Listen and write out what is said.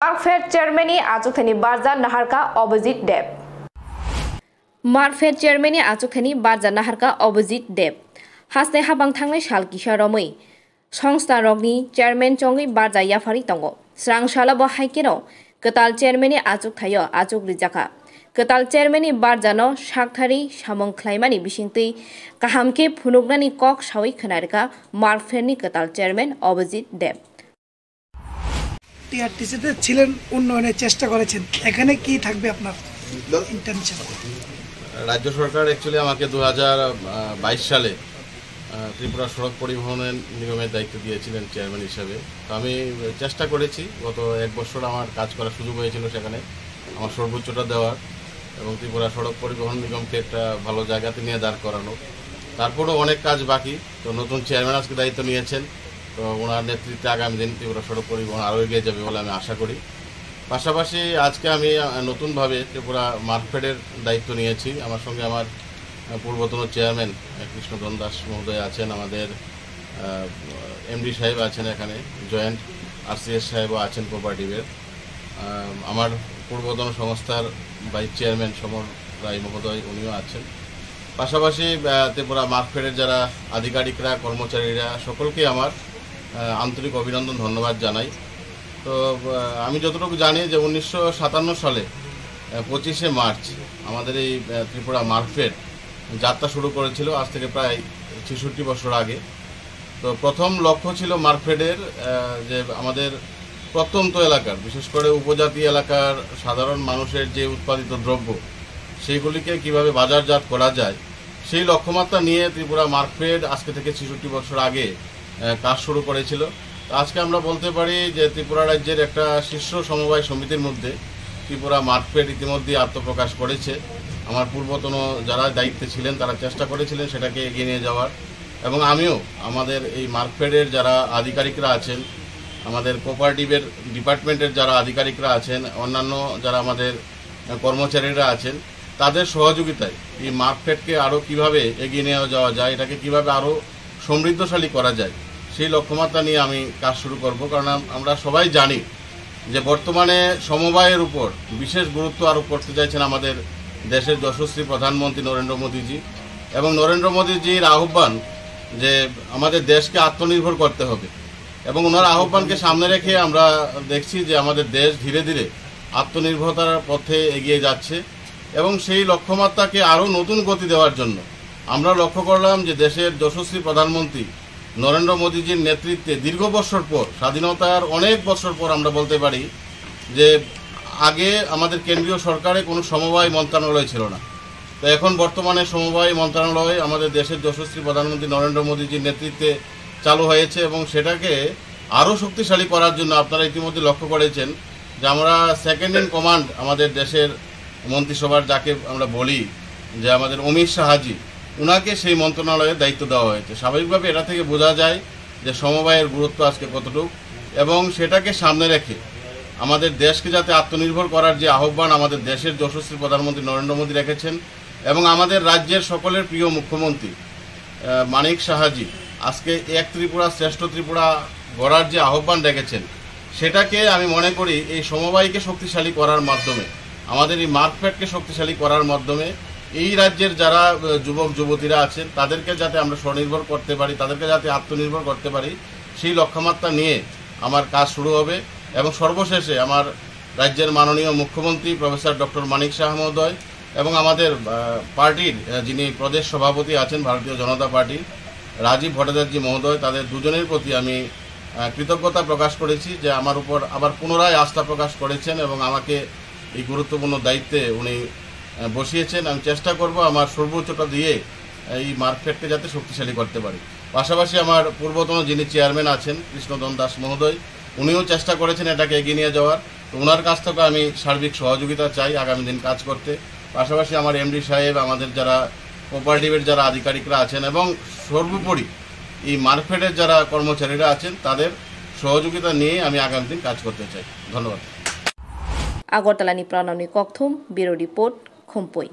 Markfed chairman आचुकथानि बारजा नाहारका Abhijit देव Markfed chairman आचुकथानि बारजा नाहारका Abhijit देव हासने हाबां थांनाय साल किसा रमै संस्था रगनि चेयरमैन चंगै बारजा याफारि तंगो स्रां सालाबो हाइकेनो कताल चेयरमैन आचुक थायो आचुक रिजाखा कताल चेयरमैन बारजानो साकथारि सामं ख्लाइमानि बिसिंतै काहामके फुनुगनानि कक सावै खोनारका मार्कफेडनि कताल चेयरमैन अभिजित देव টিআরটিসিতে ছিলেন উন্নয়নের চেষ্টা করেছেন এখানে কি থাকবে আপনার ইন্টেনশন রাজ্য সরকার অ্যাকচুয়ালি আমাকে 2022 সালে ত্রিপুরা সড়ক পরিবহন নিগমের দায়িত্ব দিয়েছিলেন চেয়ারম্যান হিসেবে তো আমি চেষ্টা করেছি গত এক বছর আমার কাজ করার সুযোগ হয়েছিল সেখানে আমার সর্বোচ্চটা দেওয়ার এবং ত্রিপুরা সড়ক পরিবহন নিগমকে একটা ভালো জায়গাতে নিয়ে দাঁড় করানো তারপরেও অনেক কাজ বাকি তো নতুন চেয়ারম্যান আজকে দায়িত্ব নিয়েছেন তো ওনার নেতৃত্বে আগামী দিন ত্রিপুরা সড়ক পরিবহন আরও এগিয়ে যাবে বলে আমি আশা করি পাশাপাশি আজকে আমি নতুনভাবে ত্রিপুরা মার্কফেডের দায়িত্ব নিয়েছি আমার সঙ্গে আমার পূর্বতন চেয়ারম্যান কৃষ্ণধন দাস মহোদয় আছেন আমাদের এমডি সাহেব আছেন এখানে জয়েন্ট আরসিএস সাহেবও আছেন কোঅপারেটিভের আমার পূর্বতন সংস্থার ভাইস চেয়ারম্যান সমর রায় মহোদয় উনিও আছেন পাশাপাশি ত্রিপুরা মার্কফেডের যারা আধিকারিকরা কর্মচারীরা সকলকে আমার আন্তরিক অভিনন্দন ধন্যবাদ জানাই তো আমি যতটুকু জানি যে 1957 সালে 25শে মার্চ আমাদের এই ত্রিপুরা মার্কফেড যাত্রা শুরু করেছিল আজ থেকে প্রায় 66 বছর আগে তো প্রথম লক্ষ্য ছিল মার্কফেডের যে আমাদের প্রত্যন্ত এলাকার বিশেষ করে উপজাতি এলাকার সাধারণ মানুষের যে উৎপাদিত দ্রব্য সেইগুলিকে কিভাবে বাজারজাত করা যায় সেই লক্ষ্যমাত্রা নিয়ে ত্রিপুরা মার্কফেড আজকে থেকে 66 বছর আগে কাজ শুরু করেছিল আজকে আমরা বলতে পারি যে ত্রিপুরা রাজ্যের একটা শীর্ষ সমবায় সমিতির মধ্যে ত্রিপুরা মার্কফেড ইতিমধ্যে আত্মপ্রকাশ করেছে আমার পূর্বতন যারা দায়িত্বে ছিলেন তারা চেষ্টা করেছিলেন সেটাকে এগিয়ে নিয়ে যাওয়ার এবং আমিও আমাদের এই মার্কফেডের যারা আধিকারিকরা আছেন আমাদের কোঅপারেটিভের ডিপার্টমেন্টের যারা আধিকারিকরা আছেন অন্যান্য যারা আমাদের কর্মচারীরা আছেন তাদের সহযোগিতায় এই মার্কফেডকে আরও কিভাবে এগিয়ে নিয়ে যাওয়া যায় এটাকে কিভাবে আরও সমৃদ্ধশালী করা যায় সেই লক্ষ্যমাত্রা নিয়ে আমি কাজ শুরু করব কারণ আমরা সবাই জানি যে বর্তমানে সমবায়ের উপর বিশেষ গুরুত্ব আরোপ করতে চাইছেন আমাদের দেশের যশস্বী প্রধানমন্ত্রী নরেন্দ্র মোদীজি এবং নরেন্দ্র মোদীজির আহ্বান যে আমাদের দেশকে আত্মনির্ভর করতে হবে এবং ওনার আহ্বানকে সামনে রেখে আমরা দেখছি যে আমাদের দেশ ধীরে ধীরে আত্মনির্ভরতার পথে এগিয়ে যাচ্ছে এবং সেই লক্ষ্যমাত্রাকে আরও নতুন গতি দেওয়ার জন্য আমরা লক্ষ্য করলাম যে দেশের যশস্বী প্রধানমন্ত্রী নরেন্দ্র মোদীজির নেতৃত্বে দীর্ঘ বছর পর স্বাধীনতার অনেক বছর পর আমরা বলতে পারি যে আগে আমাদের কেন্দ্রীয় সরকারে কোনো সমবায় মন্ত্রণালয় ছিল না তো এখন বর্তমানে সমবায় মন্ত্রণালয় আমাদের দেশের যশস্বী প্রধানমন্ত্রী নরেন্দ্র মোদীজির নেতৃত্বে চালু হয়েছে এবং সেটাকে আরও শক্তিশালী করার জন্য আপনারা ইতিমধ্যে লক্ষ্য করেছেন যে আমরা সেকেন্ড ইন কমান্ড আমাদের দেশের মন্ত্রিসভার যাকে আমরা বলি যে আমাদের অমিত শাহজি উনাকে সেই মন্ত্রণালয়ের দায়িত্ব দেওয়া হয়েছে স্বাভাবিকভাবে এটা থেকে বোঝা যায় যে সমবায়ের গুরুত্ব আজকে কতটুকু এবং সেটাকে সামনে রেখে আমাদের দেশকে যাতে আত্মনির্ভর করার যে আহ্বান আমাদের দেশের যশস্বী প্রধানমন্ত্রী নরেন্দ্র মোদী রেখেছেন এবং আমাদের রাজ্যের সকলের প্রিয় মুখ্যমন্ত্রী মানিক সাহাজি আজকে এক ত্রিপুরা শ্রেষ্ঠ ত্রিপুরা গড়ার যে আহ্বান রেখেছেন সেটাকে আমি মনে করি এই সমবায়কে শক্তিশালী করার মাধ্যমে আমাদের এই মার্কফেডকে শক্তিশালী করার মাধ্যমে এই রাজ্যের যারা যুবক যুবতীরা আছেন তাদেরকে যাতে আমরা স্বনির্ভর করতে পারি তাদেরকে যাতে আত্মনির্ভর করতে পারি সেই লক্ষ্যমাত্রা নিয়ে আমার কাজ শুরু হবে এবং সর্বশেষে আমার রাজ্যের মাননীয় মুখ্যমন্ত্রী প্রফেসর ডক্টর মানিক শাহ মহোদয় এবং আমাদের পার্টির যিনি প্রদেশ সভাপতি আছেন ভারতীয় জনতা পার্টির রাজীব ভট্টাচার্য মহোদয় তাদের দুজনের প্রতি আমি কৃতজ্ঞতা প্রকাশ করেছি যে আমার উপর আবার পুনরায় আস্থা প্রকাশ করেছেন এবং আমাকে এই গুরুত্বপূর্ণ দায়িত্বে উনি বসিয়েছেন আমি চেষ্টা করব আমার সর্বোচ্চটা দিয়ে এই মার্কফেডকে যাতে শক্তিশালী করতে পারি পাশাপাশি আমার পূর্বতন যিনি চেয়ারম্যান আছেন কৃষ্ণধন দাস মহোদয় উনিও চেষ্টা করেছেন এটাকে এগিয়ে নিয়ে যাওয়ার তো ওনার কাছ থেকে আমি সার্বিক সহযোগিতা চাই আগামী দিন কাজ করতে পাশাপাশি আমার এমডি সাহেব আমাদের যারা কোঅপারেটিভের যারা আধিকারিকরা আছেন এবং সর্বোপরি এই মার্কফেডের যারা কর্মচারীরা আছেন তাদের সহযোগিতা নিয়ে আমি আগামী দিন কাজ করতে চাই ধন্যবাদ আগরতলানি প্রাণনী ককথুম ব্যুরো রিপোর্ট খুমপুই।